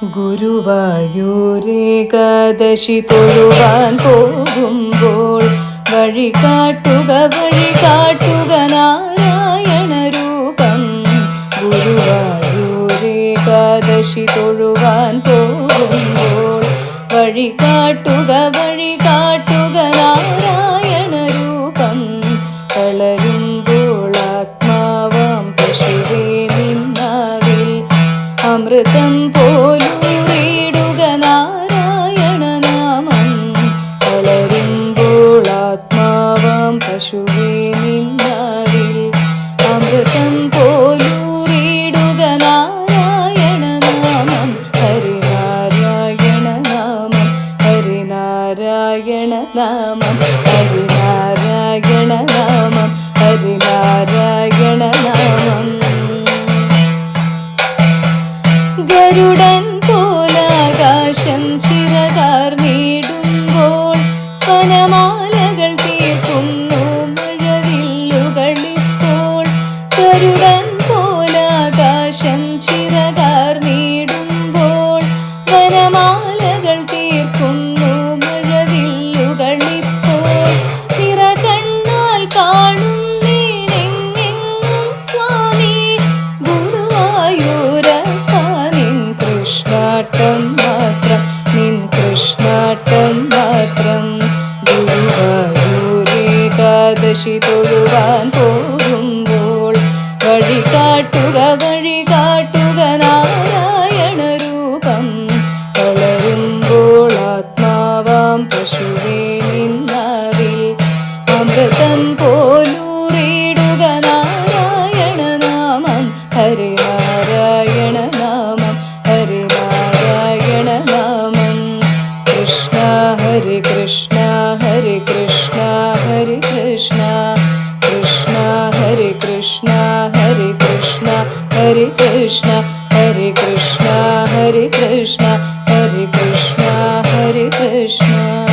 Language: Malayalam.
ഗുരുവായൂരേകാദശി തൊഴുവാൻ പോകുമ്പോൾ വഴി കാട്ടുക നാരായണ രൂപം. ഗുരുവായൂരേകാദശി തൊഴുവാൻ പോകുമ്പോൾ വഴി കാട്ടുക നാരായണ രൂപം. തളരുമ്പോൾ ആത്മാവാം പശുവേ നിന്നാവിൽ അമൃതം പോലൂറിയിടുക നാരായണ നാമം. വളരുമ്പോൾ ആത്മാവാം പശുവേ നിന്നാവിൽ അമൃതം പോലൂറിയിടുക നാരായണ നാമം. ഹരിനാരായണ നാമം, ഹരിനാരായണ നാമം, ഹരിനാരായണ നാമം, ഹരിനാരായണ നാമം. ഗരുഡൻ പോലാകാശം ചിറകാർന്നിടുമ്പോൾ വനമാലകൾ തീർക്കുന്നു മഴവില്ലുകളിപ്പോൾ. ഗരുഡൻ പോലാകാശം ചിറകാർന്നിടുമ്പോൾ വനമാലകൾ തീർക്കുന്നു മഴവില്ലുകളിപ്പോൾ. നിറകണ്ണാൽ കാണും സ്വാമി ഗുരുവായൂരപ്പ. കൃഷ്ണാട്ടം മാത്രം, നിൻ കൃഷ്ണാട്ടം മാത്രം. ഗുരുവായൂരേകാദശി തൊഴുവാൻ പോകുമ്പോൾ വഴി കാട്ടുക നാരായണ രൂപം. വളരുമ്പോൾ ആത്മാവാം പശുവേ നിന്നാവിൽ അമൃതം പോലൂറിയിടുക നാരായണ നാമം. ഹരിനാരായണ നാമം, ഹരിനാരായണ നാമം. കൃഷ്ണ ഹരി കൃഷ്ണ ഹരി കൃഷ്ണ ഹരി കൃഷ്ണ, കൃഷ്ണ ഹരി കൃഷ്ണ ഹരി കൃഷ്ണ ഹരി കൃഷ്ണ, ഹരി കൃഷ്ണ ഹരി കൃഷ്ണ ഹരി കൃഷ്ണ ഹരി കൃഷ്ണ.